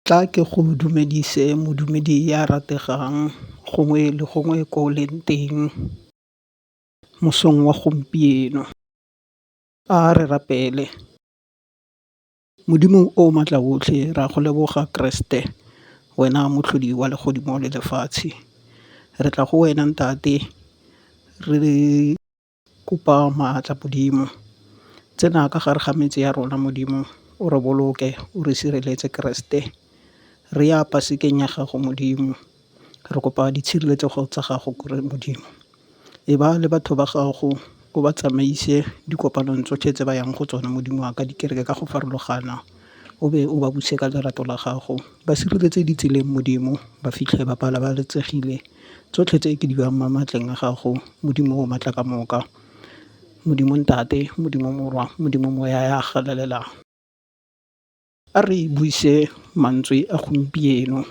Tla ke go dumedise modumedi ya rategang gongwe le gongwe ko o leng teng mosong wa gompieno. A re rapele. Modimo o matla otlhe ra go leboga Keresete wena motlhodi wa legodimo le lefatshe. Re tla go wena ntate re kopa maatla modimo tsena ka gare ga metse ya rona modimo o re boloke o re sireletse Keresete. Re ya pasekeng ya gago modimo re kopa ditshireletsego tsa gago kore modimo e ba le batho ba gago o ba tsamaise dikopanong tsotlhe tse ba yang go tsona modimo wa ka dikereke ka go farologana o be o ba buse ka lerato la gago ba sireletse ditseleng modimo ba fitlhe ba babalesegile tsotlhe tse ke di bang matleng a gago modimo o matla ka moka modimo ntate modimo morwa modimo moya ya galalelang. A re buise mantswe a gompieno.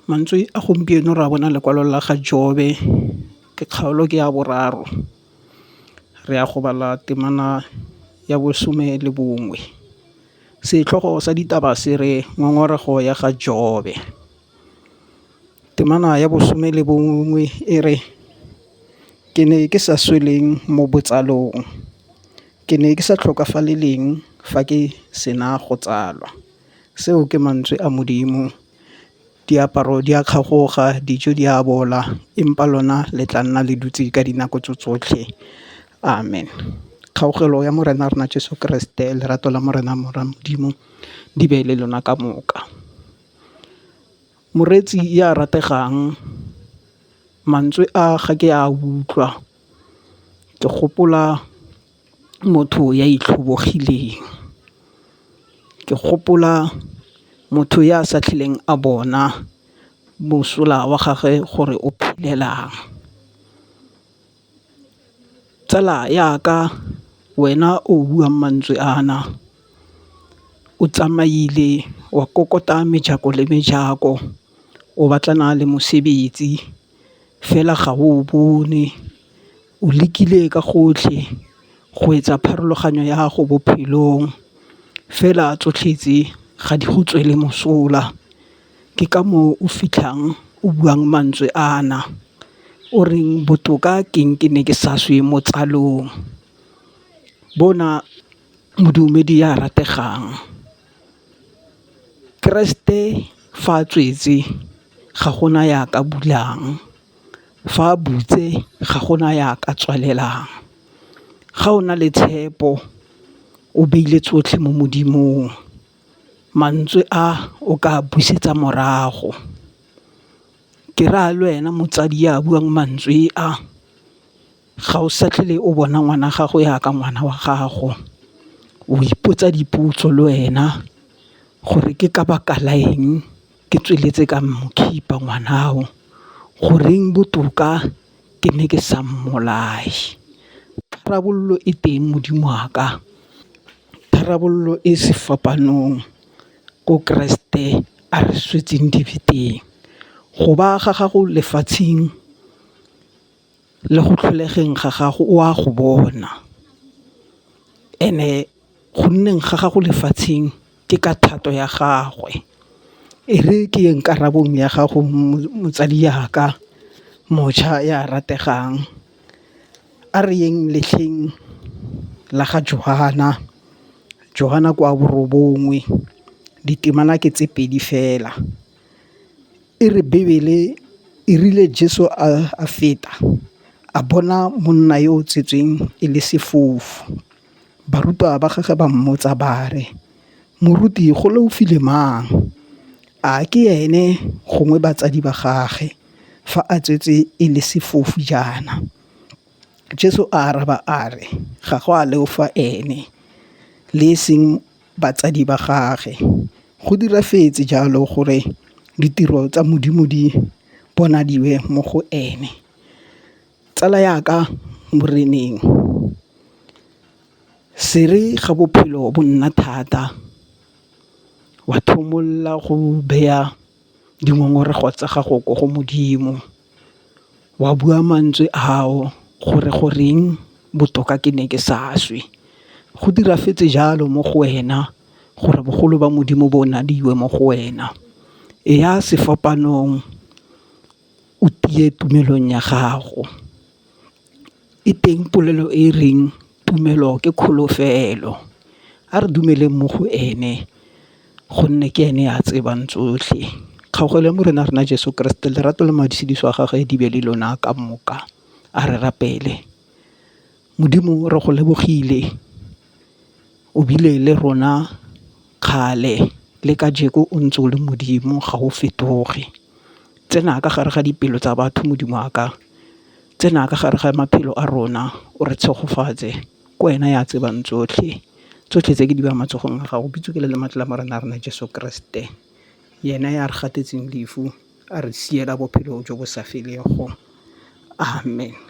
Mantswe a gompieno ra bona lekwalo la ga Jobe ke kgaolo ke ya boraro re ya go bala temana ya 11. Setlhogo sa ditaba se re ngongorego ya ga Jobe. Temana ya 11 e re ke ne ke sa sweleng mo botsalong ke ne ke sa tlhokafaleleng fa ke sena go tsalwa. Seo ke mantswe a modimo. Diaparo di a kgagoga, dijo di a bola empa lona le tla nna le dutse ka dinako tsotlhe. Amen. Kgaogelo ya morena rena Jesu Keresete lerato la morena modimo di be le lona ka moka. Moreetsi ya rategang mantswe a ga ke a utlwa ke gopola motho ya itlhobogileng ke gopola motho ya sa tlheleng a bona mosola wa gagwe gore o philelang. Tsala yaka wena o buang mantswe ana o tsamaile wa kokota mejako le mejako o batlana le mosebetsi fela ga o bone o lekile ka gotlhe go etsa pharologanyo ya go bophelong fela tsotlhetse ga di go tswele mosola. Ke ka moo o fitlhang o buang mantswe ana o reng botoka keng ke ne ke sa swe mo tsalong. Bona modumedi ya rategang Keresete fa a tswetse ga gona ya ka bulang fa a butse ga gona ya ka tswalelang. Ga o na le tshepo o beile tsotlhe mo modimong mantswe a o ka busetsa morago. Ke ra le wena motsadi ya buang mantswe a ga o sa tlhele o bona ngwana gago ya ka ngwana wa gago o ipotsa dipotso le wena gore ke ka baka la eng ke tsweletse ka mokhipa ngwanao goreng botoka ke ne ke sa mmolai. Tharabololo e teng modimo wa ka. Tharabololo e sefapanong ko Keresete a re swetseng dibeteng go ba ga gago lefatsheng le go tlholegeng ga gago o a go bona ene go nneng ga gago lefatsheng ke ka thato ya gagwe. E re ke eng karabong ya gago motsadi yaka motšha ya rategang a re yeng letlheng la ga Johana kwa 9 ditemana ke tse 2 fela. E re Bebele e rile Jesu a feta a bona monna yo o tsetsweng e le sefofu. Barutwa ba gagwe ba mmotsa bare moruti go leofile mang a ke ene gongwe batsadi ba gage fa a tswetse e le sefofu jaana. Jesu a araba a re ga go a leofa ene le seng batsadi ba gage go dira fetse jalo gore ditiro tsa modimo di bonadiwe mo go ene. Tsala yaka moreneng se re ga bophelo bo nna thata wa thomolla go beya dingongorego tsa gago ko go modimo wa bua mantswe ao gore goreng botoka ke ne ke sa swe go dira fetse jalo mo go wena gore bogolo ba modimo bo nadiwe mo go wena. E ya sefapanong o tie tumelong ya gago. E teng polelo e reng tumelo ke kholofelo. A re dumeleng mo go ene gonne ke ene ya tsebang tsotlhe. Kgaogelo ya morena rena Jesu Kriste, lerato le madisediso a gagwe di be le lona ka moka. A re rapele. Modimo re go lebogile o bile le rona kgale le kajeko o ntse o le modimo ga o fetoge. Tsena ka gare ga dipelo tsa batho modimo wa ka, tsena ka gare ga maphelo a rona o re tshegofatse ke wena ya tsebang tsotlhe tse ke di ba matsogong a gago. Bitso ke le matla a morena rena Jesu Kriste, yena ya re gatetseng lefu a re siela bophelo jo bo sa felego. Amen.